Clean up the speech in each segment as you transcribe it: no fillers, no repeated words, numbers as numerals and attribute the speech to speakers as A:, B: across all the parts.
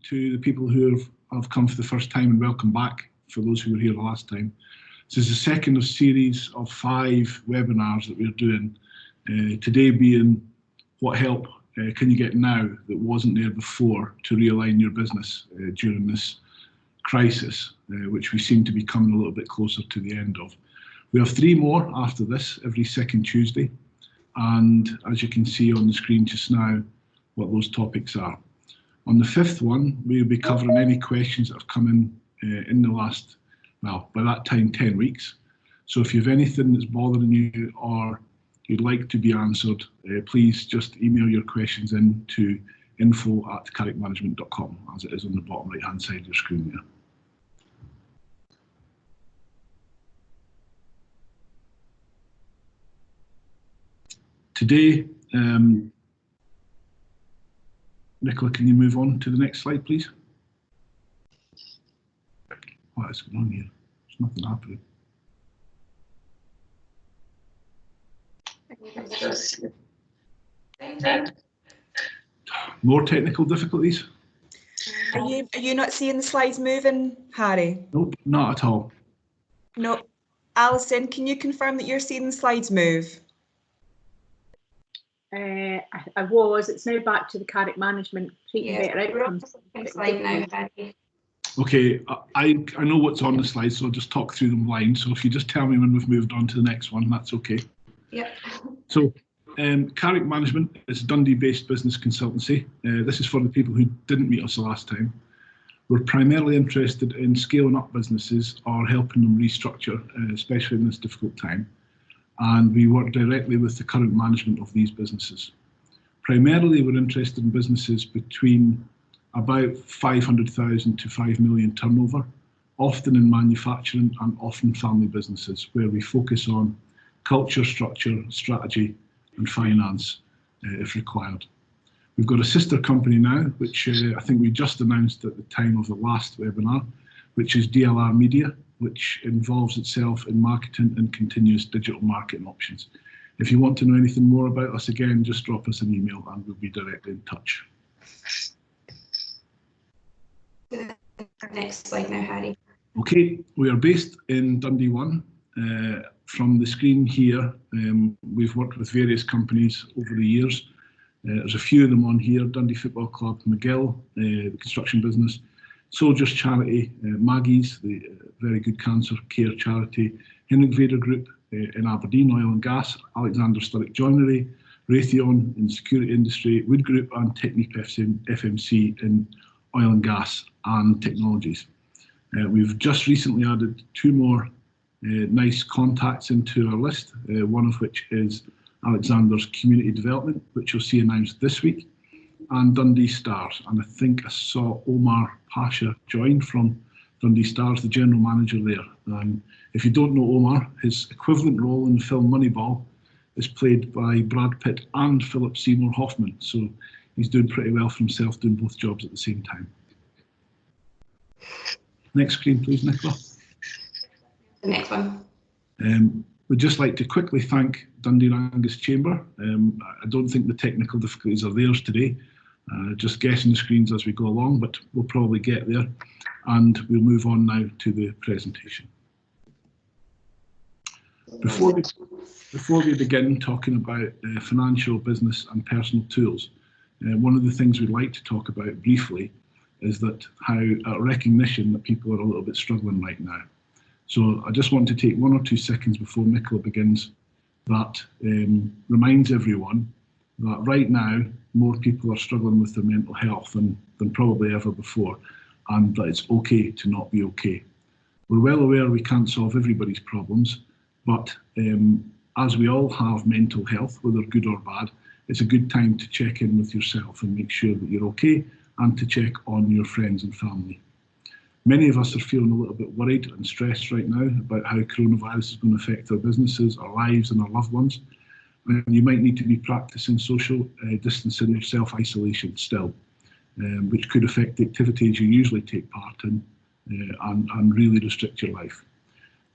A: to the people who have come for the first time, and welcome back for those who were here the last time. This is the second of series of 5 webinars that we're doing. Today being what help can you get now that wasn't there before to realign your business during this crisis, which we seem to be coming a little bit closer to the end of. We have 3 more after this every second Tuesday, and as you can see on the screen just now what those topics are. On the 5th one, we'll be covering any questions that have come in the last, well, by that time, 10 weeks. So if you have anything that's bothering you or you'd like to be answered, please just email your questions in to info@carrickmanagement.com, as it is on the bottom right hand side of your screen there. Today, Nicola, can you move on to the next slide, please? What is going on here? There's nothing happening. More technical difficulties?
B: Are you not seeing the slides moving, Harry?
A: Nope, not at all.
B: No. Alison, can you confirm that you're seeing the slides move?
C: I was. It's now back to the Carrick management treating better outcomes.
D: Slide now, Harry.
A: Okay, I know what's on the slide, so I'll just talk through them blind. So if you just tell me when we've moved on to the next one, that's okay.
D: Yep.
A: So Carrick Management is a Dundee-based business consultancy. This is for the people who didn't meet us the last time. We're primarily interested in scaling up businesses or helping them restructure, especially in this difficult time. And we work directly with the current management of these businesses. Primarily, we're interested in businesses between about 500,000 to 5 million turnover, often in manufacturing and often family businesses, where we focus on culture, structure, strategy and finance if required. We've got a sister company now, which I think we just announced at the time of the last webinar, which is DLR Media, which involves itself in marketing and continuous digital marketing options. If you want to know anything more about us, again, just drop us an email and we'll be directly in touch.
D: Next slide now, Harry.
A: Okay, we are based in Dundee 1. From the screen here, we've worked with various companies over the years. There's a few of them on here: Dundee Football Club, McGill, the construction business, Soldiers Charity, Maggie's, the very good cancer care charity, Henrik Vader Group in Aberdeen, oil and gas, Alexander Sturrock Joinery, Raytheon in the security industry, Wood Group and Technique FMC in oil and gas and technologies. We've just recently added 2 more nice contacts into our list, one of which is Alexander's Community Development, which you'll see announced this week, and Dundee Stars. And I think I saw Omar Pasha join from Dundee Stars, the general manager there. If you don't know Omar, his equivalent role in the film Moneyball is played by Brad Pitt and Philip Seymour Hoffman. So he's doing pretty well for himself, doing both jobs at the same time. Next screen, please, Nicola.
D: The next one.
A: We'd just like to quickly thank Dundee and Angus Chamber. I don't think the technical difficulties are theirs today. Just guessing the screens as we go along, but we'll probably get there. And we'll move on now to the presentation. Before we begin talking about financial, business and personal tools, one of the things we'd like to talk about briefly is that how recognition that people are a little bit struggling right now. So I just want to take 1 or 2 seconds before Nicola begins that reminds everyone that right now more people are struggling with their mental health than probably ever before, and that it's okay to not be okay. We're well aware we can't solve everybody's problems, but as we all have mental health, whether good or bad, it's a good time to check in with yourself and make sure that you're okay, and to check on your friends and family. Many of us are feeling a little bit worried and stressed right now about how coronavirus is going to affect our businesses, our lives and our loved ones. And you might need to be practicing social distancing or self-isolation still, which could affect the activities you usually take part in and really restrict your life.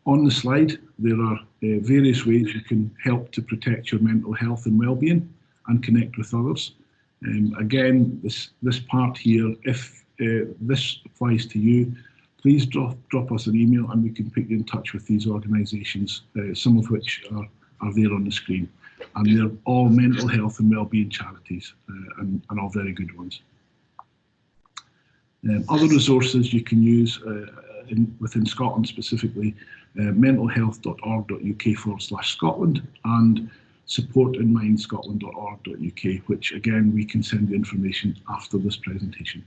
A: On the slide, there are various ways you can help to protect your mental health and well-being and connect with others. Again, this part here, if this applies to you, please drop us an email and we can put you in touch with these organisations, some of which are there on the screen. And they're all mental health and wellbeing charities, and all very good ones. Other resources you can use within Scotland specifically, mentalhealth.org.uk/Scotland and supportinmindscotland.org.uk, which again we can send you information after this presentation.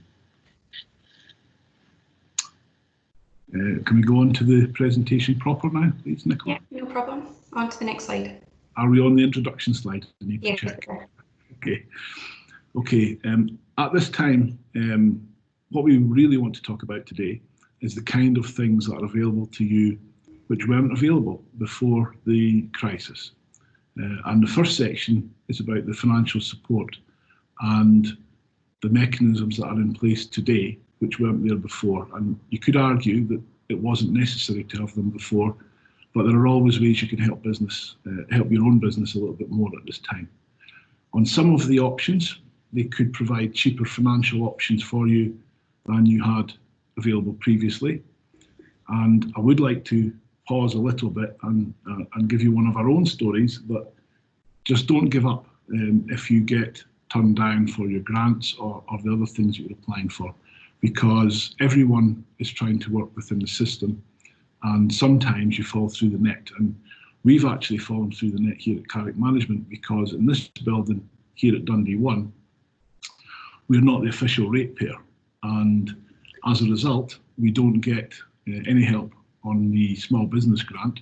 A: Can we go on to the presentation proper now, please, Nicola?
D: Yeah, no problem. On to the next slide.
A: Are we on the introduction slide? I need to
D: Yes,
A: check.
D: sir.
A: Okay. At this time, what we really want to talk about today is the kind of things that are available to you which weren't available before the crisis. And the first section is about the financial support and the mechanisms that are in place today which weren't there before. And you could argue that it wasn't necessary to have them before, but there are always ways you can help your own business a little bit more at this time. On some of the options, they could provide cheaper financial options for you than you had available previously. And I would like to pause a little bit and give you one of our own stories, but just don't give up if you get turned down for your grants or the other things you're applying for, because everyone is trying to work within the system and sometimes you fall through the net. And we've actually fallen through the net here at Carrick Management because in this building here at Dundee 1, we're not the official ratepayer. And as a result, we don't get any help on the small business grant.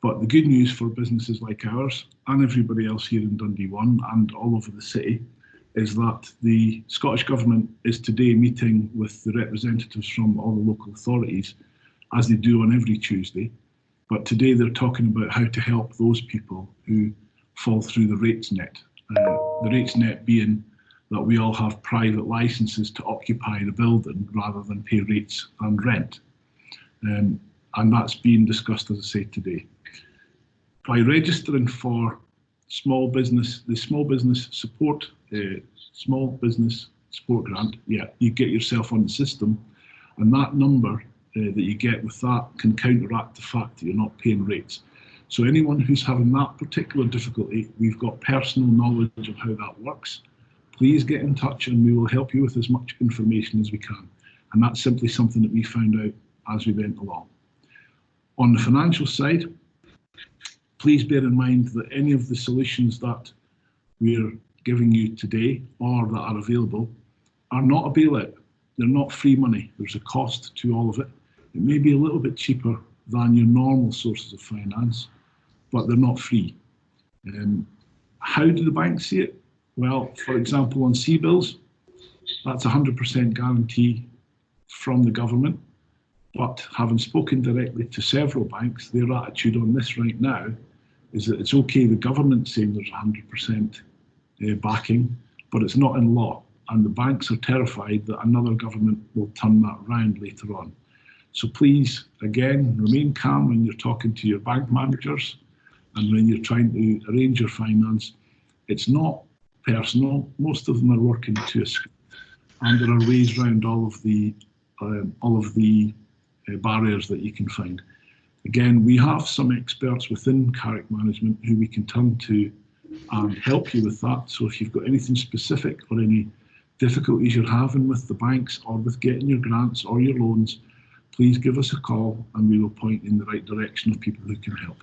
A: But the good news for businesses like ours and everybody else here in Dundee 1 and all over the city is that the Scottish Government is today meeting with the representatives from all the local authorities, as they do on every Tuesday. But today they're talking about how to help those people who fall through the rates net. The rates net being that we all have private licences to occupy the building rather than pay rates and rent. And that's being discussed, as I say, today. By registering for the small business support grant, you get yourself on the system, and that number that you get with that can counteract the fact that you're not paying rates. So anyone who's having that particular difficulty, we've got personal knowledge of how that works. Please get in touch and we will help you with as much information as we can. And that's simply something that we found out as we went along. On the financial side, please bear in mind that any of the solutions that we're giving you today or that are available are not a bailout. They're not free money. There's a cost to all of it. It may be a little bit cheaper than your normal sources of finance, but they're not free. How do the banks see it? Well, for example, on CBILS, that's 100% guarantee from the government. But having spoken directly to several banks, their attitude on this right now is that it's okay, the government saying there's 100% backing, but it's not in law. And the banks are terrified that another government will turn that round later on. So please, again, remain calm when you're talking to your bank managers and when you're trying to arrange your finance. It's not personal. Most of them are working to a script, and there are ways around all of the barriers that you can find. Again, we have some experts within Carrick Management who we can turn to and help you with that. So if you've got anything specific or any difficulties you're having with the banks or with getting your grants or your loans, please give us a call and we will point in the right direction of people who can help.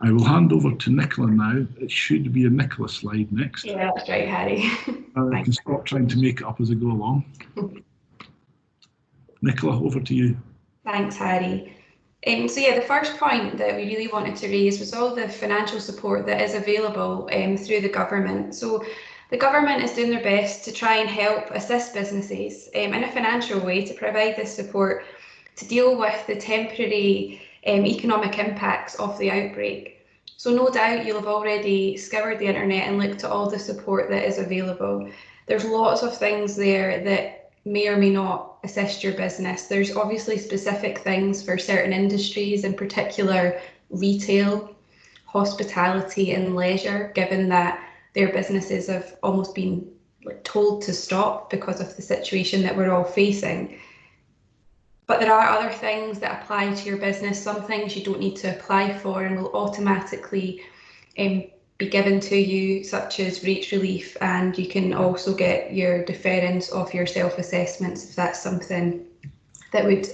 A: I will hand over to Nicola now. It should be a Nicola slide next.
D: Yeah, that's right, Harry.
A: I can stop trying to make it up as I go along. Nicola, over to you.
D: Thanks, Harry. So yeah, the first point that we really wanted to raise was all the financial support that is available through the government. So the government is doing their best to try and help assist businesses in a financial way to provide this support to deal with the temporary economic impacts of the outbreak. So no doubt you'll have already scoured the internet and looked at all the support that is available. There's lots of things there that may or may not assist your business. There's obviously specific things for certain industries, in particular retail, hospitality and leisure, given that their businesses have almost been told to stop because of the situation that we're all facing. But there are other things that apply to your business. Some things you don't need to apply for and will automatically be given to you, such as rates relief, and you can also get your deference of your self-assessments if that's something that would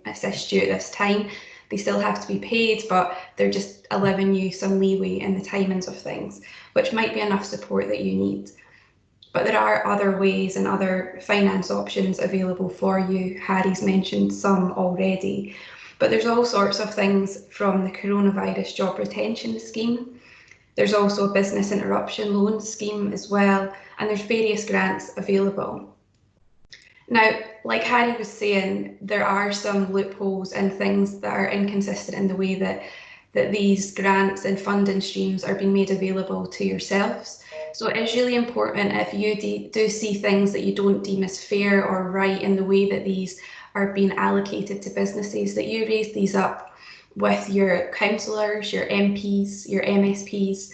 D: assist you at this time. They still have to be paid, but they're just allowing you some leeway in the timings of things, which might be enough support that you need. But there are other ways and other finance options available for you. Harry's mentioned some already, but there's all sorts of things from the coronavirus job retention scheme. There's also a business interruption loan scheme as well, and there's various grants available. Now, like Harry was saying, there are some loopholes and things that are inconsistent in the way that these grants and funding streams are being made available to yourselves. So it is really important, if you do see things that you don't deem as fair or right in the way that these are being allocated to businesses, that you raise these up with your councillors, your MPs, your MSPs,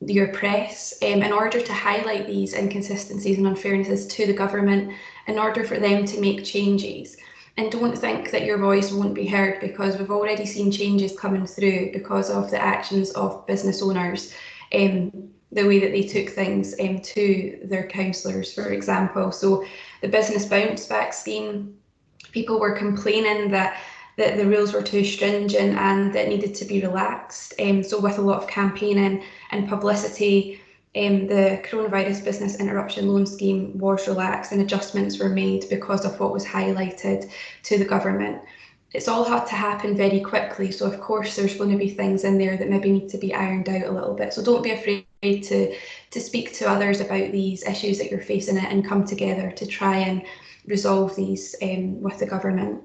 D: your press, in order to highlight these inconsistencies and unfairnesses to the government, in order for them to make changes. And don't think that your voice won't be heard, because we've already seen changes coming through because of the actions of business owners, the way that they took things to their councillors, for example. So the business bounce back scheme, people were complaining that the rules were too stringent and that needed to be relaxed. So with a lot of campaigning and publicity, the coronavirus business interruption loan scheme was relaxed and adjustments were made because of what was highlighted to the government. It's all had to happen very quickly, so of course there's going to be things in there that maybe need to be ironed out a little bit. So don't be afraid to speak to others about these issues that you're facing and come together to try and resolve these with the government.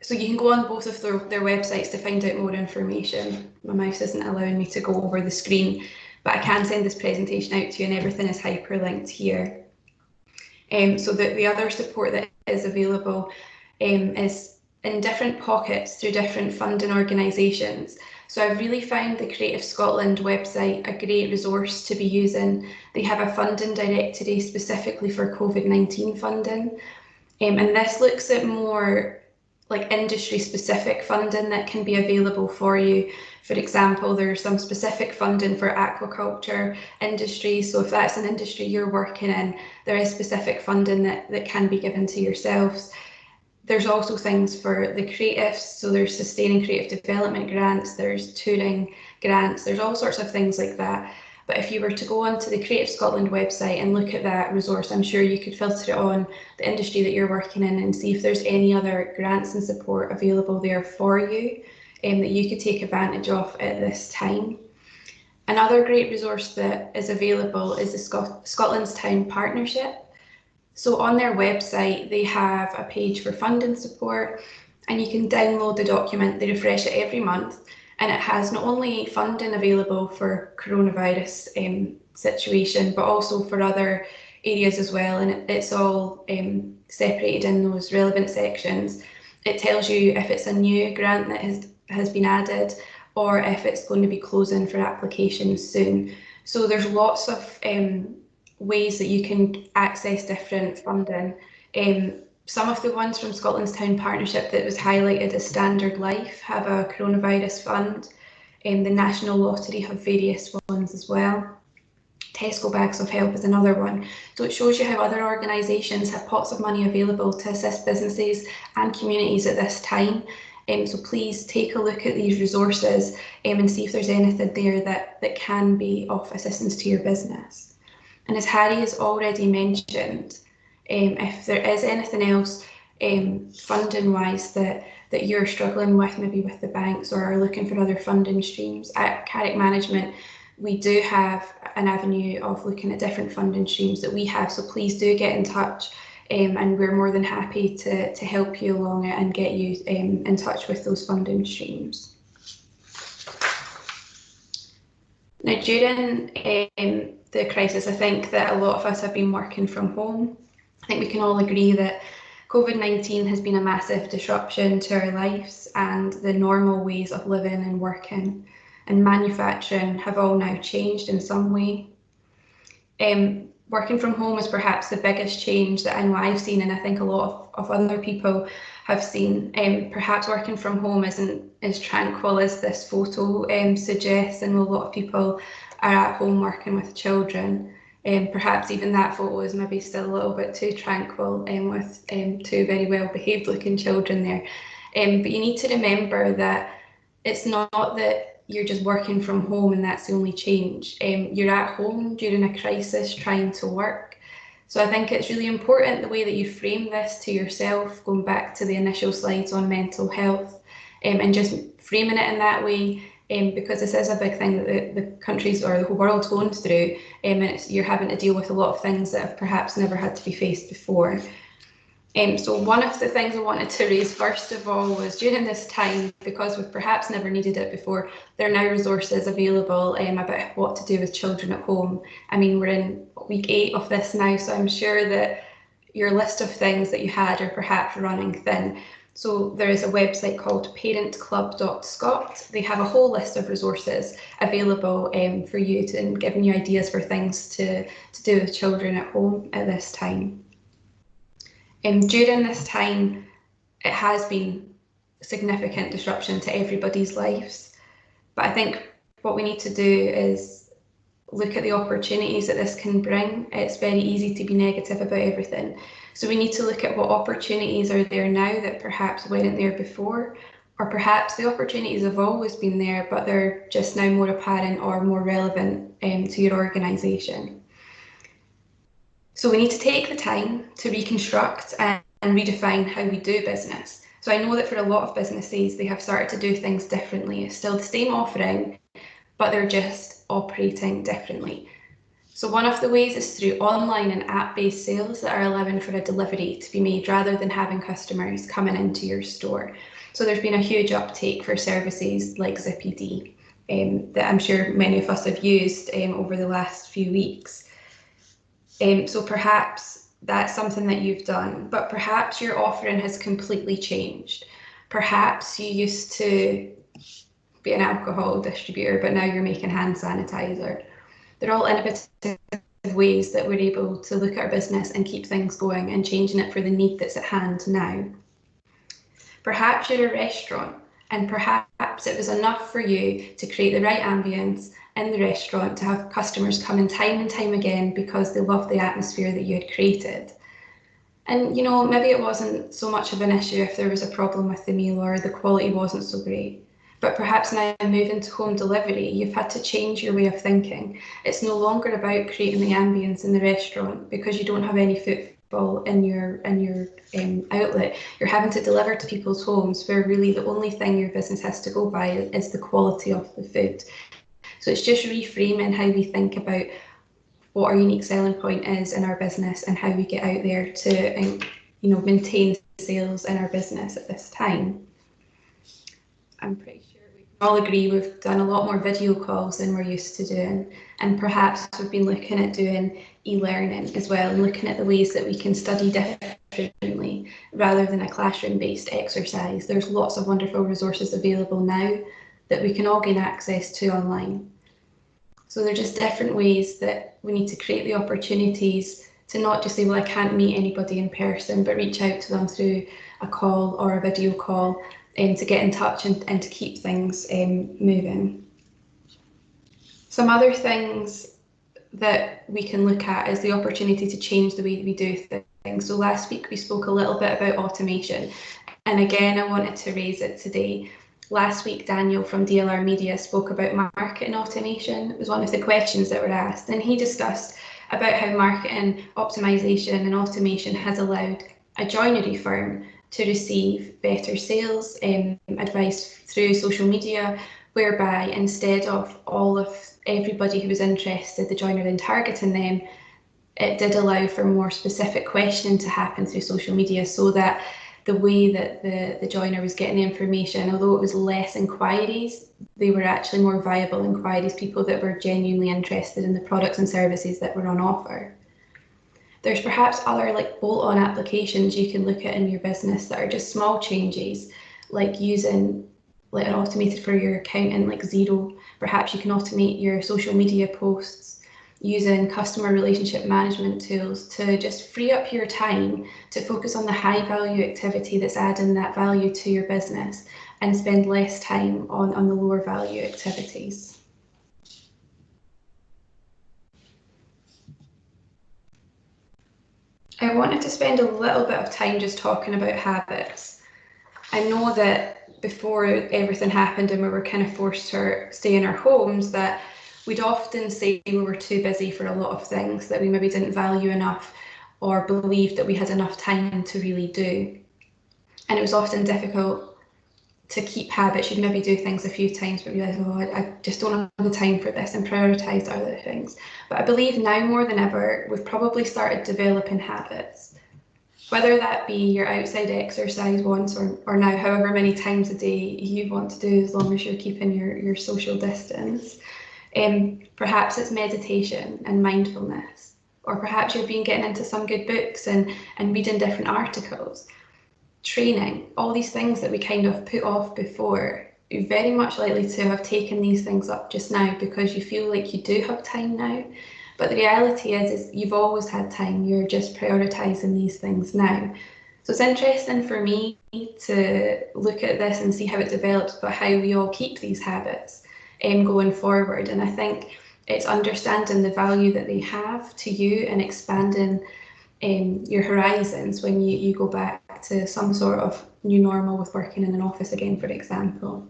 D: So you can go on both of their websites to find out more information. My mouse isn't allowing me to go over the screen, but I can send this presentation out to you and everything is hyperlinked here. So the other support that is available is in different pockets through different funding organisations. So I've really found the Creative Scotland website a great resource to be using. They have a funding directory specifically for COVID-19 funding. And this looks at more like industry specific funding that can be available for you. For example, there's some specific funding for aquaculture industry. So if that's an industry you're working in, there is specific funding that can be given to yourselves. There's also things for the creatives. So there's sustaining creative development grants, there's touring grants, there's all sorts of things like that. But if you were to go onto the Creative Scotland website and look at that resource, I'm sure you could filter it on the industry that you're working in and see if there's any other grants and support available there for you that you could take advantage of at this time. Another great resource that is available is the Scotland's Town Partnership. So on their website, they have a page for funding support, and you can download the document. They refresh it every month. And it has not only funding available for coronavirus situation, but also for other areas as well. And it's all separated in those relevant sections. It tells you if it's a new grant that has been added, or if it's going to be closing for applications soon. So there's lots of ways that you can access different funding. Some of the ones from Scotland's Town Partnership that was highlighted as Standard Life have a coronavirus fund. The National Lottery have various ones as well. Tesco Bags of Help is another one. So it shows you how other organisations have pots of money available to assist businesses and communities at this time. So please take a look at these resources and see if there's anything there that can be of assistance to your business. And as Harry has already mentioned, if there is anything else funding wise that you're struggling with, maybe with the banks, or are looking for other funding streams, at Carrick Management we do have an avenue of looking at different funding streams that we have, so please do get in touch and we're more than happy to help you along it and get you in touch with those funding streams. Now during the crisis, I think that a lot of us have been working from home. I think we can all agree that COVID-19 has been a massive disruption to our lives and the normal ways of living and working. and manufacturing have all now changed in some way. Working from home is perhaps the biggest change that I know I've seen, and I think a lot of other people have seen. Perhaps working from home isn't as tranquil as this photo suggests, and a lot of people are at home working with children. Perhaps even that photo is maybe still a little bit too tranquil with two very well behaved looking children there. But you need to remember that it's not that you're just working from home and that's the only change. You're at home during a crisis trying to work. So I think it's really important the way that you frame this to yourself, going back to the initial slides on mental health, and just framing it in that way, because this is a big thing that the countries or the whole world's going through, and you're having to deal with a lot of things that have perhaps never had to be faced before. So one of the things I wanted to raise first of all was during this time, because we've perhaps never needed it before, there are now resources available about what to do with children at home. I mean, we're in week 8 of this now, so I'm sure that your list of things that you had are perhaps running thin. So there is a website called parentclub.scot. They have a whole list of resources available for you and giving you ideas for things to do with children at home at this time. During this time, it has been significant disruption to everybody's lives. But I think what we need to do is look at the opportunities that this can bring. It's very easy to be negative about everything. So we need to look at what opportunities are there now that perhaps weren't there before, or perhaps the opportunities have always been there, but they're just now more apparent or more relevant to your organisation. So we need to take the time to reconstruct and redefine how we do business. So I know that for a lot of businesses, they have started to do things differently. It's still the same offering, but they're just operating differently. So one of the ways is through online and app-based sales that are allowing for a delivery to be made rather than having customers coming into your store. So there's been a huge uptake for services like ZippyD that I'm sure many of us have used over the last few weeks. So perhaps that's something that you've done, but perhaps your offering has completely changed. Perhaps you used to be an alcohol distributor, but now you're making hand sanitizer. They're all innovative ways that we're able to look at our business and keep things going and changing it for the need that's at hand now. Perhaps you're a restaurant, and perhaps it was enough for you to create the right ambience in the restaurant to have customers come in time and time again because they love the atmosphere that you had created. And you know, maybe it wasn't so much of an issue if there was a problem with the meal or the quality wasn't so great. But perhaps now moving to home delivery, you've had to change your way of thinking. It's no longer about creating the ambience in the restaurant because you don't have any footfall in your outlet. You're having to deliver to people's homes where really the only thing your business has to go by is the quality of the food. So it's just reframing how we think about what our unique selling point is in our business and how we get out there to maintain sales in our business at this time. I'm pretty sure we can all agree we've done a lot more video calls than we're used to doing, and perhaps we've been looking at doing e-learning as well and looking at the ways that we can study differently rather than a classroom-based exercise. There's lots of wonderful resources available now that we can all gain access to online. So they're just different ways that we need to create the opportunities to not just say, well, I can't meet anybody in person, but reach out to them through a call or a video call to get in touch and to keep things moving. Some other things that we can look at is the opportunity to change the way we do things. So last week we spoke a little bit about automation, and again I wanted to raise it today. Last week, Daniel from DLR Media spoke about marketing automation. It was one of the questions that were asked, and he discussed about how marketing optimization and automation has allowed a joinery firm to receive better sales advice through social media, whereby instead of all of everybody who was interested, the joiner then targeting them, it did allow for more specific questioning to happen through social media, so that the way that the joiner was getting the information, although it was less inquiries, they were actually more viable inquiries, people that were genuinely interested in the products and services that were on offer. There's perhaps other like bolt-on applications you can look at in your business that are just small changes, like using like an automated for your accountant like Xero, perhaps you can automate your social media posts using customer relationship management tools to just free up your time to focus on the high value activity that's adding that value to your business and spend less time on the lower value activities. I wanted to spend a little bit of time just talking about habits. I know that before everything happened and we were kind of forced to stay in our homes, that we'd often say we were too busy for a lot of things that we maybe didn't value enough or believed that we had enough time to really do. And it was often difficult to keep habits. You'd maybe do things a few times but realise, oh, I just don't have the time for this, and prioritise other things. But I believe now more than ever, we've probably started developing habits. Whether that be your outside exercise once or now however many times a day you want to do, as long as you're keeping your social distance. Perhaps it's meditation and mindfulness, or perhaps you've been getting into some good books and reading different articles. Training, all these things that we kind of put off before, you're very much likely to have taken these things up just now because you feel like you do have time now. But the reality is you've always had time, you're just prioritising these things now. So it's interesting for me to look at this and see how it develops, but how we all keep these habits going forward. And I think it's understanding the value that they have to you and expanding your horizons when you go back to some sort of new normal with working in an office again, for example.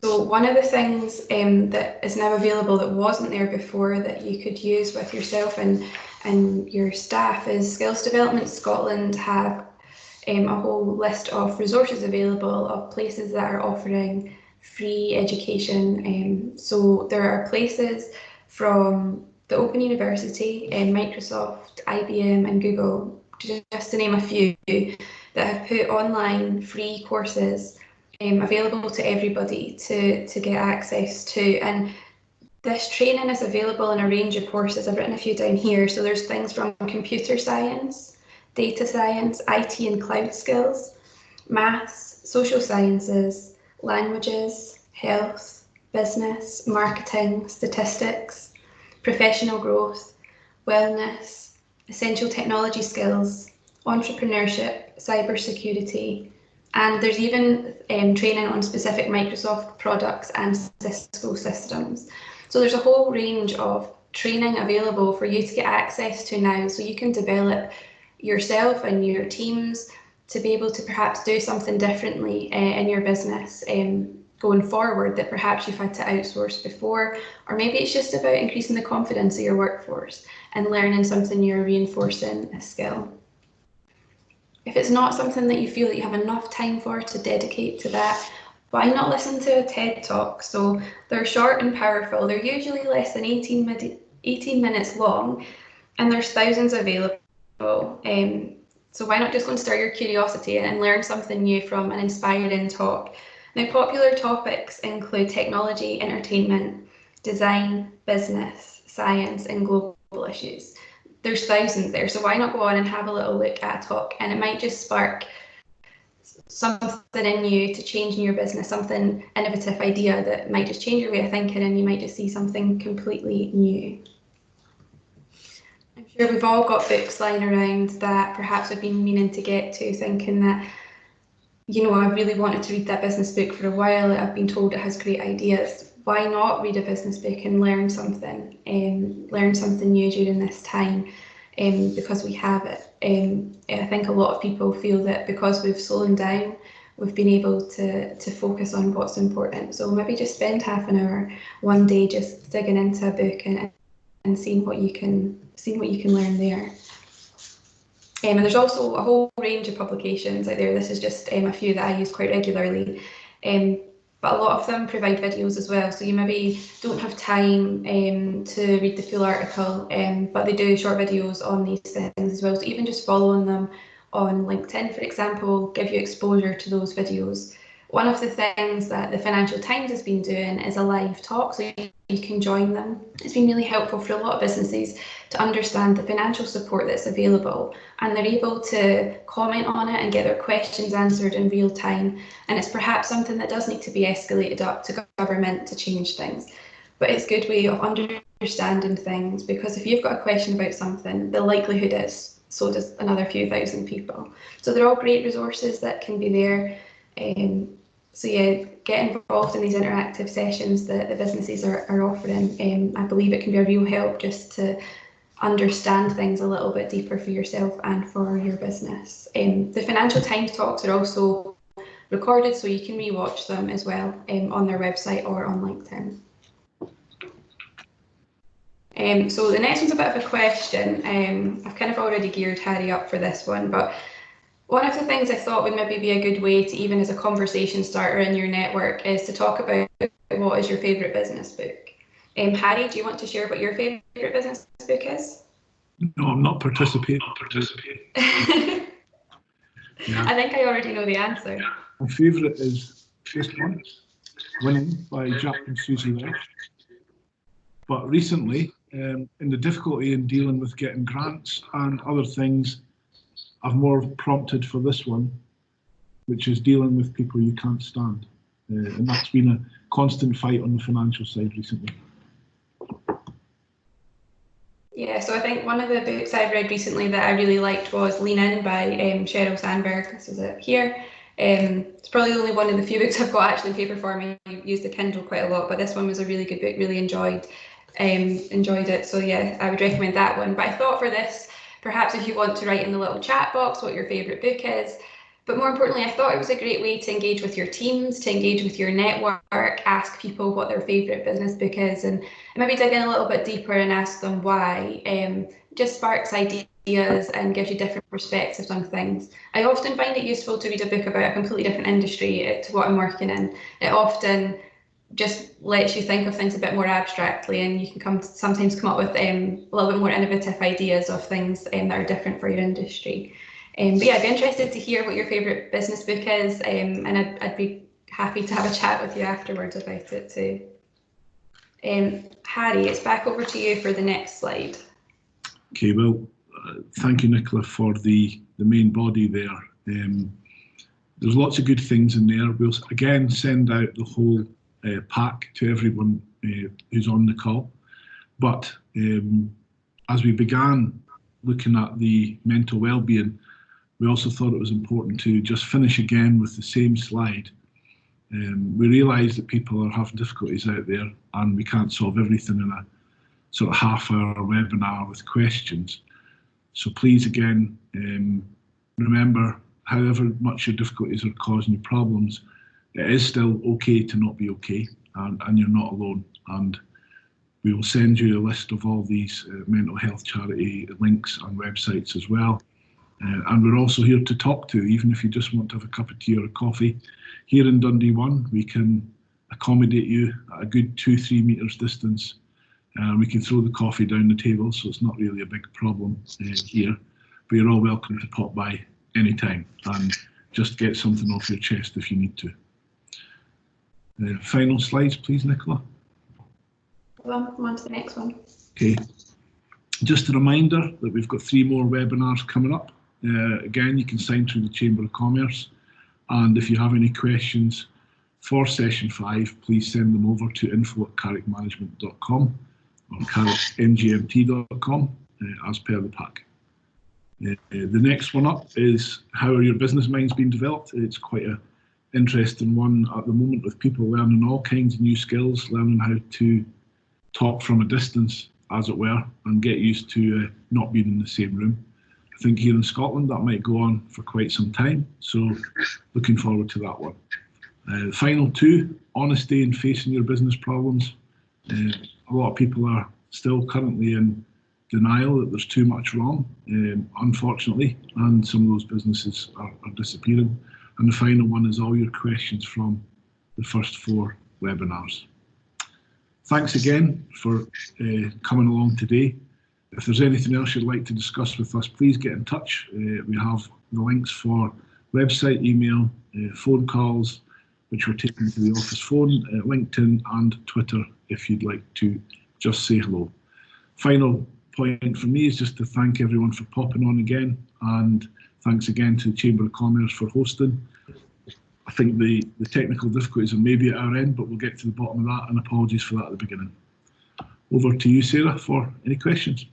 D: So one of the things that is now available that wasn't there before that you could use with yourself and your staff is Skills Development Scotland have a whole list of resources available of places that are offering free education. So there are places from the Open University, Microsoft, IBM and Google, just to name a few, that have put online free courses available to everybody to get access to. And this training is available in a range of courses. I've written a few down here. So there's things from computer science, data science, IT and cloud skills, maths, social sciences, languages, health, business, marketing, statistics, professional growth, wellness, essential technology skills, entrepreneurship, cybersecurity, and there's even training on specific Microsoft products and Cisco systems. So there's a whole range of training available for you to get access to now, so you can develop yourself and your teams to be able to perhaps do something differently in your business going forward that perhaps you've had to outsource before, or maybe it's just about increasing the confidence of your workforce and learning something new, reinforcing a skill. If it's not something that you feel that you have enough time for to dedicate to that, why not listen to a TED Talk? So they're short and powerful. They're usually less than 18 minutes long, and there's thousands available. So why not just go and stir your curiosity and learn something new from an inspiring talk? Now, popular topics include technology, entertainment, design, business, science, and global issues. There's thousands there, so why not go on and have a little look at a talk, and it might just spark something in you to change in your business, something innovative idea that might just change your way of thinking, and you might just see something completely new. I'm sure we've all got books lying around that perhaps we've been meaning to get to, thinking that, you know, I really wanted to read that business book for a while, I've been told it has great ideas. Why not read a business book and learn something new during this time, because we have it. I think a lot of people feel that because we've slowed down, we've been able to focus on what's important. So maybe just spend half an hour one day just digging into a book and seeing what you can learn there. And there's also a whole range of publications out there. This is just a few that I use quite regularly. But a lot of them provide videos as well. So you maybe don't have time to read the full article, but they do short videos on these things as well. So even just following them on LinkedIn, for example, will give you exposure to those videos. one of the things that the Financial Times has been doing is a live talk, so you can join them. It's been really helpful for a lot of businesses to understand the financial support that's available, and they're able to comment on it and get their questions answered in real time. And it's perhaps something that does need to be escalated up to government to change things. But it's a good way of understanding things, because if you've got a question about something, the likelihood is so does another few thousand people. So they're all great resources that can be there. So yeah, get involved in these interactive sessions that the businesses are offering. I believe it can be a real help just to understand things a little bit deeper for yourself and for your business. The Financial Times talks are also recorded, so you can rewatch them as well on their website or on LinkedIn. So the next one's a bit of a question. I've kind of already geared Harry up for this one, but one of the things I thought would maybe be a good way to, even as a conversation starter in your network, is to talk about what is your favourite business book. Harry, do you want to share what your favourite business book is?
A: No, I'm not participating. Yeah.
D: I think I already know the answer.
A: My favourite is this one, Winning by Jack and Susie Welch. But recently, in the difficulty in dealing with getting grants and other things, I've more prompted for this one, which is dealing with people you can't stand. And that's been a constant fight on the financial side recently.
D: Yeah, so I think one of the books I've read recently that I really liked was Lean In by Sheryl Sandberg. This is it here. It's probably only one of the few books I've got actually in paper form. I use the Kindle quite a lot, but this one was a really good book, really enjoyed it. So yeah, I would recommend that one. But I thought for this, perhaps if you want to write in the little chat box what your favourite book is, but more importantly, I thought it was a great way to engage with your teams, to engage with your network, ask people what their favourite business book is, and maybe dig in a little bit deeper and ask them why. Just sparks ideas and gives you different perspectives on things. I often find it useful to read a book about a completely different industry to what I'm working in. It often just lets you think of things a bit more abstractly, and you can sometimes come up with a little bit more innovative ideas of things that are different for your industry. But yeah, I'd be interested to hear what your favourite business book is, and I'd be happy to have a chat with you afterwards about it too. Harry, it's back over to you for the next slide.
A: Okay, well, thank you, Nicola, for the main body there. There's lots of good things in there. We'll again send out the whole pack to everyone who's on the call. But as we began looking at the mental well-being, we also thought it was important to just finish again with the same slide. We realise that people are having difficulties out there, and we can't solve everything in a sort of half-hour webinar with questions. So please, again, remember, however much your difficulties are causing you problems, it is still okay to not be okay, and you're not alone. And we will send you a list of all these mental health charity links and websites as well. And we're also here to talk to, even if you just want to have a cup of tea or a coffee. Here in Dundee 1, we can accommodate you at a good 2-3 metres distance. We can throw the coffee down the table, so it's not really a big problem here. But you're all welcome to pop by anytime and just get something off your chest if you need to. Final slides, please, Nicola.
D: Well, on to the next one.
A: Okay. Just a reminder that we've got 3 more webinars coming up. Again, you can sign through the Chamber of Commerce. And if you have any questions for session 5, please send them over to info@carrickmanagement.com or carrickngmt.com as per the pack. The next one up is how are your business minds being developed? It's quite an interesting one at the moment, with people learning all kinds of new skills, learning how to talk from a distance, as it were, and get used to not being in the same room. I think here in Scotland that might go on for quite some time, so looking forward to that one. The final 2, honesty and facing your business problems. A lot of people are still currently in denial that there's too much wrong, unfortunately, and some of those businesses are disappearing. And the final one is all your questions from the first 4 webinars. Thanks again for coming along today. If there's anything else you'd like to discuss with us, please get in touch. We have the links for website, email, phone calls. which we're taking to the office phone, LinkedIn and Twitter if you'd like to just say hello. Final point for me is just to thank everyone for popping on again, and thanks again to the Chamber of Commerce for hosting. I think the technical difficulties are maybe at our end, but we'll get to the bottom of that, and apologies for that at the beginning. Over to you, Sarah, for any questions.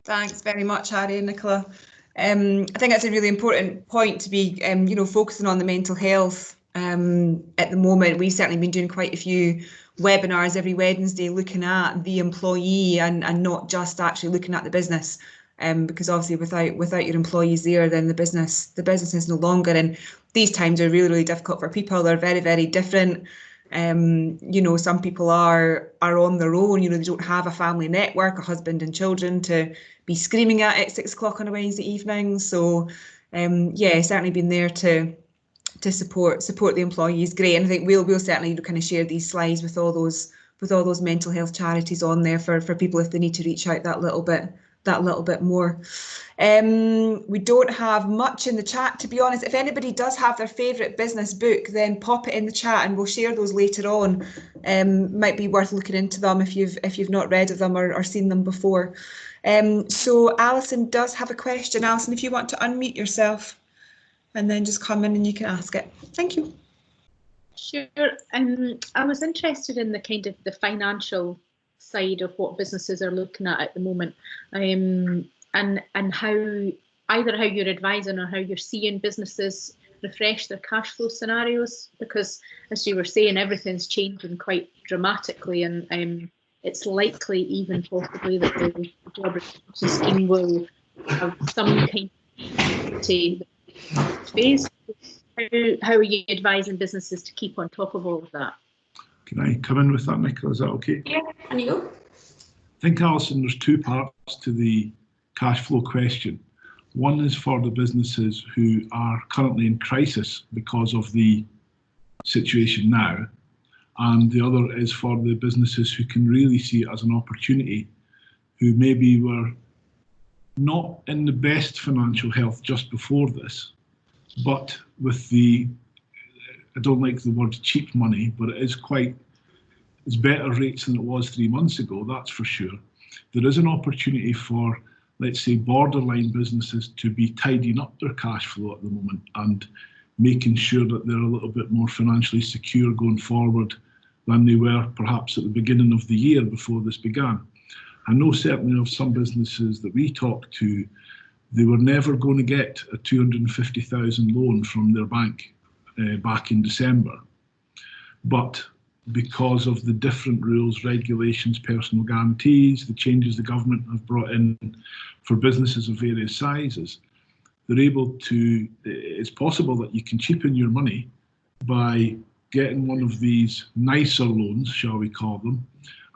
B: Thanks very much, Harry and Nicola. I think that's a really important point to be, focusing on the mental health. At the moment, we've certainly been doing quite a few webinars every Wednesday looking at the employee and not just actually looking at the business. Because obviously without your employees there, then the business is no longer. And these times are really, really difficult for people. They're very, very different. Some people are on their own. They don't have a family network, a husband and children to be screaming at 6 o'clock on a Wednesday evening. So certainly been there to support the employees. Great. And I think we'll certainly kind of share these slides with all those mental health charities on there for people if they need to reach out that little bit more. We don't have much in the chat, to be honest. If anybody does have their favourite business book, then pop it in the chat and we'll share those later on. Might be worth looking into them if you've not read of them or seen them before. So Alison does have a question. Alison, if you want to unmute yourself and then just come in and you can ask it. Thank you.
C: Sure. I was interested in the kind of the financial side of what businesses are looking at the moment, and how you're advising or how you're seeing businesses refresh their cash flow scenarios, because as you were saying, everything's changing quite dramatically, and it's likely even possibly that the job retention scheme will have some kind of phase. How are you advising businesses to keep on top of all of that?
A: Can I come in with that, Nicola? Is that okay?
D: Yeah, and you go.
A: I think, Alison, there's two parts to the cash flow question. One is for the businesses who are currently in crisis because of the situation now, and the other is for the businesses who can really see it as an opportunity, who maybe were not in the best financial health just before this, but with the, I don't like the word cheap money, but it's better rates than it was 3 months ago, that's for sure. There is an opportunity for, let's say, borderline businesses to be tidying up their cash flow at the moment and making sure that they're a little bit more financially secure going forward than they were perhaps at the beginning of the year before this began. I know certainly of some businesses that we talked to, they were never going to get a 250,000 loan from their bank back in December. But because of the different rules, regulations, personal guarantees, the changes the government have brought in for businesses of various sizes, they're able to, it's possible that you can cheapen your money by getting one of these nicer loans, shall we call them,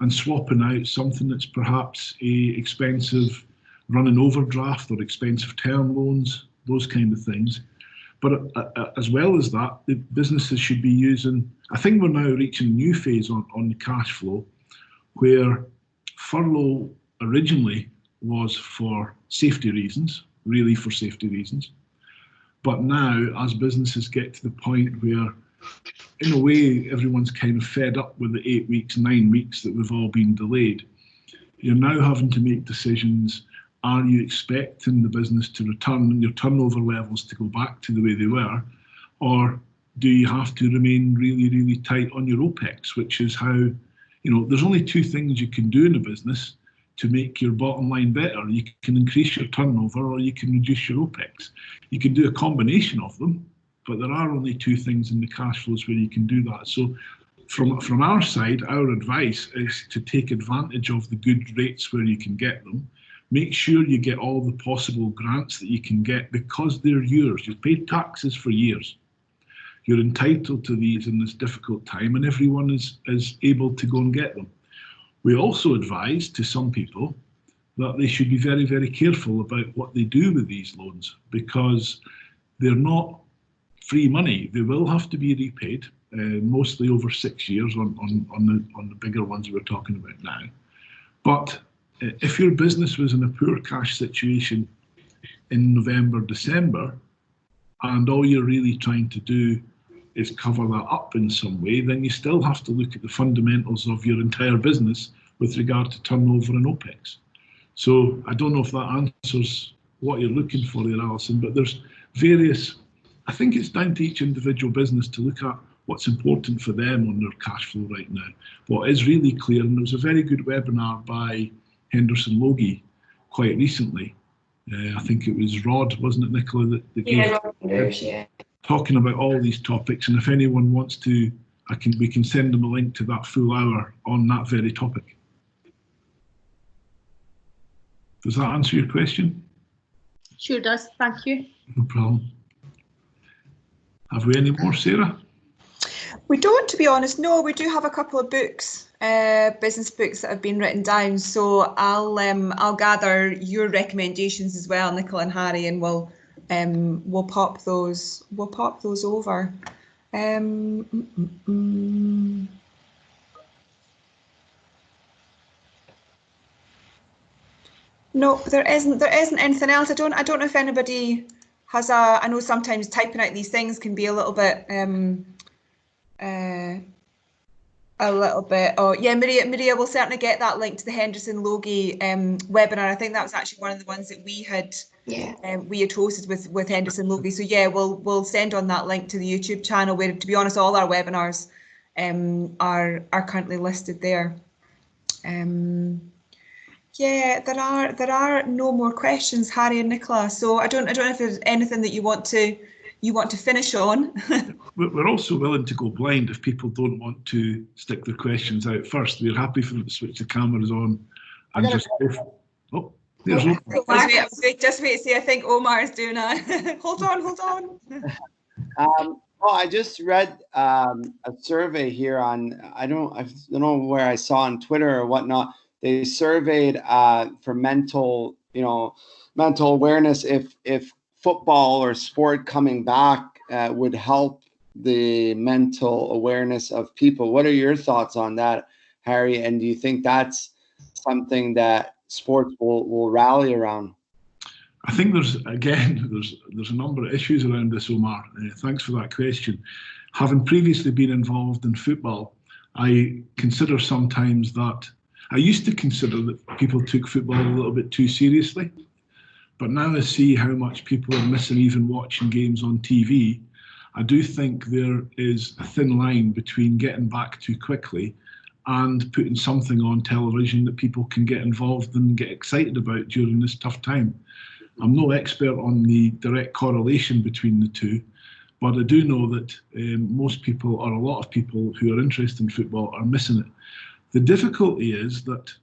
A: and swapping out something that's perhaps a expensive running overdraft or expensive term loans, those kind of things. But as well as that, the businesses should be using, I think we're now reaching a new phase on the cash flow, where furlough originally was for safety reasons, really for safety reasons. But now, as businesses get to the point where, in a way, everyone's kind of fed up with the 8 weeks, 9 weeks that we've all been delayed, you're now having to make decisions. Are you expecting the business to return and your turnover levels to go back to the way they were? Or do you have to remain really, really tight on your OPEX, which is how, there's only two things you can do in a business to make your bottom line better. You can increase your turnover or you can reduce your OPEX. You can do a combination of them, but there are only two things in the cash flows where you can do that. So from our side, our advice is to take advantage of the good rates where you can get them. Make sure you get all the possible grants that you can get because they're yours. You've paid taxes for years. You're entitled to these in this difficult time, and everyone is able to go and get them. We also advise to some people that they should be very, very careful about what they do with these loans because they're not free money. They will have to be repaid, mostly over 6 years on the bigger ones we're talking about now. But if your business was in a poor cash situation in November, December, and all you're really trying to do is cover that up in some way, then you still have to look at the fundamentals of your entire business with regard to turnover and OPEX. So I don't know if that answers what you're looking for there, Alison, but there's various, I think it's down to each individual business to look at what's important for them on their cash flow right now. What is really clear, and there was a very good webinar by Henderson Logie quite recently. I think it was Rod, wasn't it, Nicola, that gave,
D: yeah.
A: talking about all these topics. And if anyone wants to, we can send them a link to that full hour on that very topic. Does that answer your question?
C: Sure does, thank you.
A: No problem. Have we any more, Sarah?
B: We don't, to be honest. No, we do have a couple of books, business books that have been written down. So I'll gather your recommendations as well, Nicola and Harry, and we'll pop those over. No, there isn't anything else. I don't know if anybody has I know sometimes typing out these things can be a little bit oh yeah, Maria will certainly get that link to the Henderson Logie webinar. I think that was actually one of the ones that we had hosted with Henderson Logie. So yeah, we'll send on that link to the YouTube channel, where, to be honest, all our webinars are currently listed there. Yeah, there are no more questions, Harry and Nicola. So I don't know if there's anything that you want to finish on.
A: We're also willing to go blind if people don't want to stick their questions out first. We're happy for them to switch the cameras on and just go. Oh, there's
B: just wait to see. I think Omar is doing a hold on.
E: Well, I just read a survey here on, I don't know where I saw on Twitter or whatnot. They surveyed for mental awareness if football or sport coming back would help the mental awareness of people. What are your thoughts on that, Harry? And do you think that's something that sports will rally around?
A: I think there's a number of issues around this, Omar. Thanks for that question. Having previously been involved in football, I consider sometimes that I used to consider that people took football a little bit too seriously, but now I see how much people are missing even watching games on TV. I do think there is a thin line between getting back too quickly and putting something on television that people can get involved in and get excited about during this tough time. I'm no expert on the direct correlation between the two, but I do know that most people, or a lot of people who are interested in football, are missing it. The difficulty is that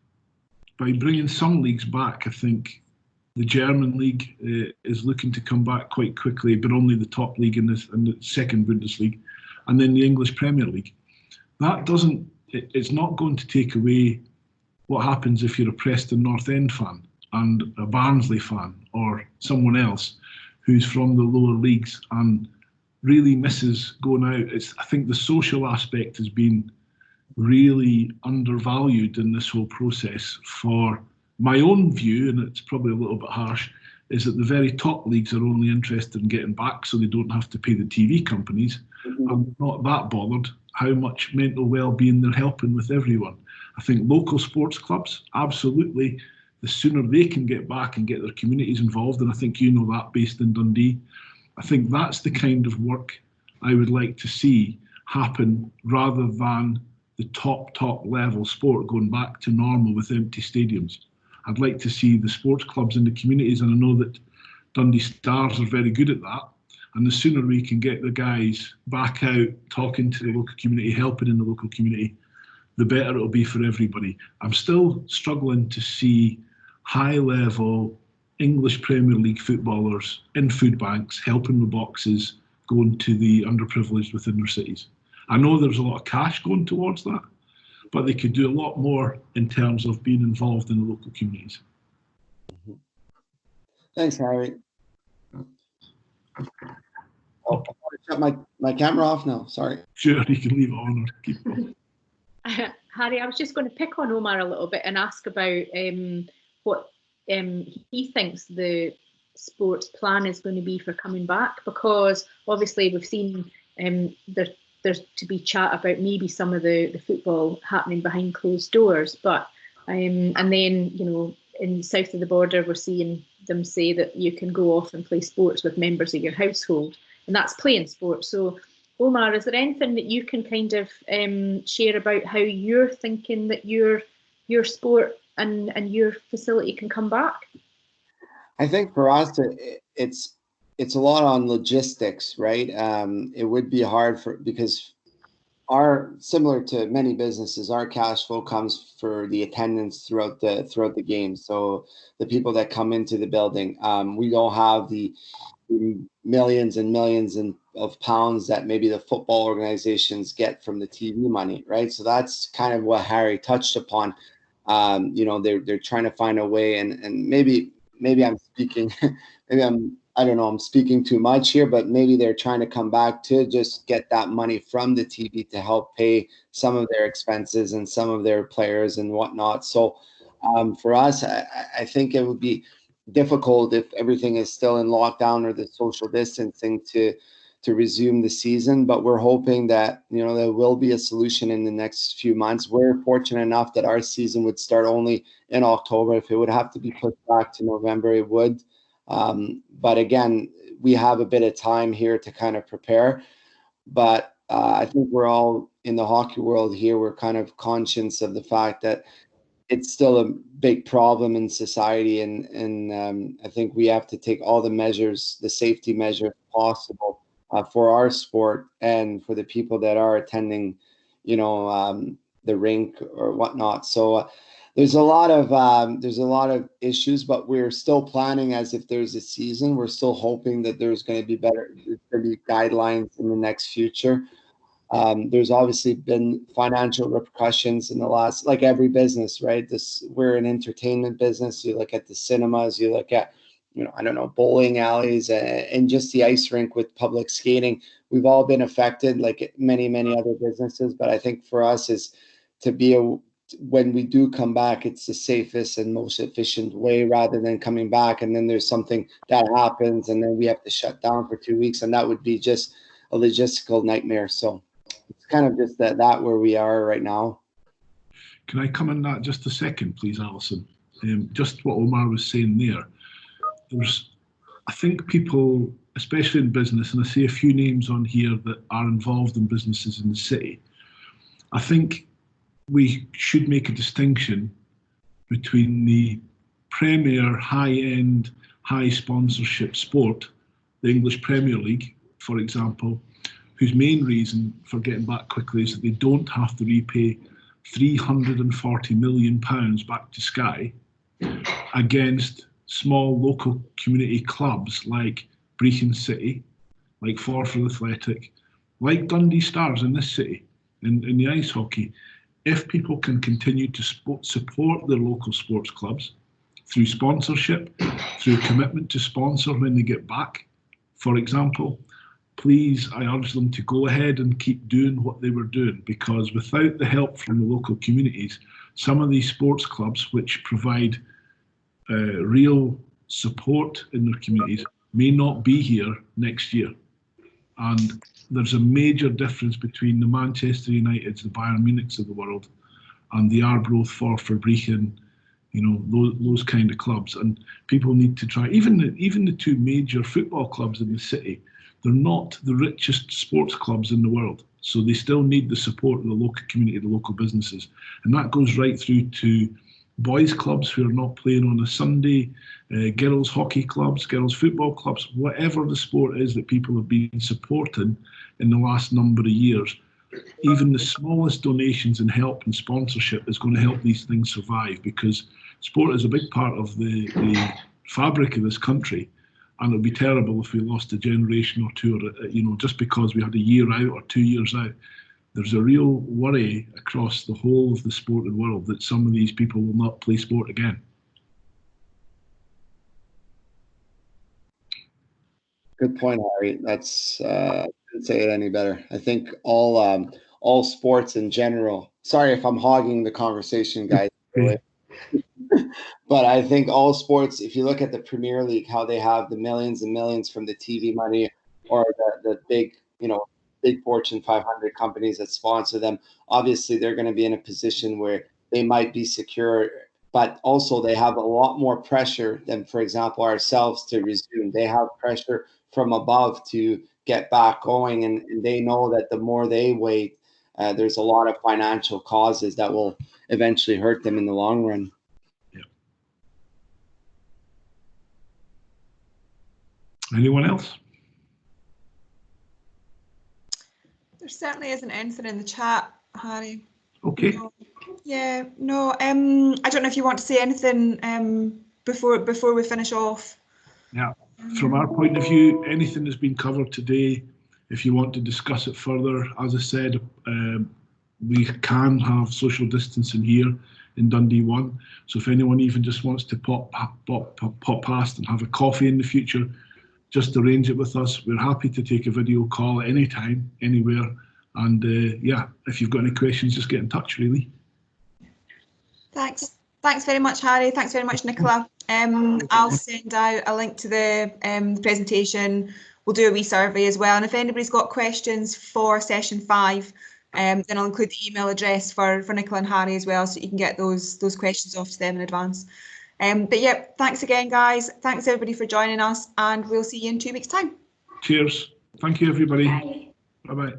A: by bringing some leagues back, I think the German league is looking to come back quite quickly, but only the top league in the second Bundesliga, and then the English Premier League. It's not going to take away what happens if you're a Preston North End fan and a Barnsley fan or someone else who's from the lower leagues and really misses going out. I think the social aspect has been really undervalued in this whole process. For my own view, and it's probably a little bit harsh, is that the very top leagues are only interested in getting back so they don't have to pay the TV companies. I'm not that bothered how much mental well-being they're helping with everyone. I think local sports clubs, absolutely, the sooner they can get back and get their communities involved, and I think you know that based in Dundee, I think that's the kind of work I would like to see happen, rather than the top level sport going back to normal with empty stadiums. I'd like to see the sports clubs in the communities, and I know that Dundee Stars are very good at that. And the sooner we can get the guys back out, talking to the local community, helping in the local community, the better it'll be for everybody. I'm still struggling to see high level English Premier League footballers in food banks, helping with boxes, going to the underprivileged within their cities. I know there's a lot of cash going towards that, but they could do a lot more in terms of being involved in the local communities.
E: Thanks, Harry. Oh, I shut my camera off now, sorry.
A: Sure, you can leave it on or keep it on.
C: Harry, I was just going to pick on Omar a little bit and ask about what he thinks the sports plan is going to be for coming back, because obviously we've seen there's to be chat about maybe some of the football happening behind closed doors. But and then, you know, in south of the border, we're seeing them say that you can go off and play sports with members of your household, and that's playing sports. So, Omar, is there anything that you can kind of share about how you're thinking that your sport and your facility can come back?
E: I think for us, it's a lot on logistics, right? It would be hard because similar to many businesses, our cash flow comes for the attendance throughout the game. So the people that come into the building, we don't have the millions and millions of pounds that maybe the football organizations get from the TV money, right? So that's kind of what Harry touched upon. You know, they're trying to find a way, and maybe I'm speaking, I don't know, I'm speaking too much here, but maybe they're trying to come back to just get that money from the TV to help pay some of their expenses and some of their players and whatnot. So for us, I think it would be difficult if everything is still in lockdown or the social distancing to resume the season, but we're hoping that, you know, there will be a solution in the next few months. We're fortunate enough that our season would start only in October. If it would have to be pushed back to November, it would. But again, we have a bit of time here to kind of prepare. But I think we're all in the hockey world here. We're kind of conscious of the fact that it's still a big problem in society, and I think we have to take all the measures, the safety measures possible for our sport and for the people that are attending, you know, the rink or whatnot. So there's a lot of issues, but we're still planning as if there's a season. We're still hoping that there's going to be guidelines in the next future. There's obviously been financial repercussions in the last, like every business, right? We're an entertainment business. You look at the cinemas, you look at, you know, I don't know, bowling alleys and just the ice rink with public skating. We've all been affected like many, many other businesses. But I think for us is to be when we do come back, it's the safest and most efficient way rather than coming back and then there's something that happens and then we have to shut down for 2 weeks, and that would be just a logistical nightmare. So it's kind of just that where we are right now.
A: Can I come in that just a second, please, Alison? Just what Omar was saying there. I think people, especially in business, and I see a few names on here that are involved in businesses in the city, I think we should make a distinction between the premier high-end, high sponsorship sport, the English Premier League, for example, whose main reason for getting back quickly is that they don't have to repay £340 million back to Sky, against small local community clubs like Brechin City, like Forfar Athletic, like Dundee Stars in this city, in the ice hockey. If people can continue to support their local sports clubs through sponsorship, through commitment to sponsor when they get back, for example, please, I urge them to go ahead and keep doing what they were doing, because without the help from the local communities, some of these sports clubs, which provide real support in their communities, may not be here next year. And there's a major difference between the Manchester Uniteds, the Bayern Munichs of the world, and the Arbroath, Forfar, Brechin, you know, those kind of clubs. And people need to try, even the two major football clubs in the city, they're not the richest sports clubs in the world. So they still need the support of the local community, the local businesses. And that goes right through to boys clubs who are not playing on a Sunday, girls hockey clubs, girls football clubs, whatever the sport is that people have been supporting in the last number of years. Even the smallest donations and help and sponsorship is going to help these things survive, because sport is a big part of the fabric of this country. And it would be terrible if we lost a generation or two, or, you know, just because we had a year out or 2 years out. There's a real worry across the whole of the sporting world that some of these people will not play sport again.
E: Good point, Harry. That's couldn't say it any better. I think all sports in general. Sorry if I'm hogging the conversation, guys. But I think all sports, if you look at the Premier League, how they have the millions and millions from the TV money, or the big, you know, big Fortune 500 companies that sponsor them, obviously they're going to be in a position where they might be secure, but also they have a lot more pressure than, for example, ourselves to resume. They have pressure from above to get back going, and they know that the more they wait, there's a lot of financial causes that will eventually hurt them in the long run.
A: Yeah. Anyone else?
B: There certainly isn't anything in the chat, Harry.
A: Okay.
B: No. Yeah, no. I don't know if you want to say anything before we finish off.
A: Yeah. From our point of view, anything has been covered today. If you want to discuss it further, as I said, we can have social distancing here in Dundee 1. So if anyone even just wants to pop past and have a coffee in the future, just arrange it with us. We're happy to take a video call anytime, anywhere. And yeah, if you've got any questions, just get in touch, really. Thanks
B: very much, Harry. Thanks very much, Nicola. I'll send out a link to the presentation. We'll do a wee survey as well. And if anybody's got questions for session 5, then I'll include the email address for Nicola and Harry as well, so you can get those questions off to them in advance. But yeah, thanks again, guys. Thanks everybody for joining us, and we'll see you in 2 weeks' time.
A: Cheers. Thank you, everybody.
D: Bye.
A: Bye-bye.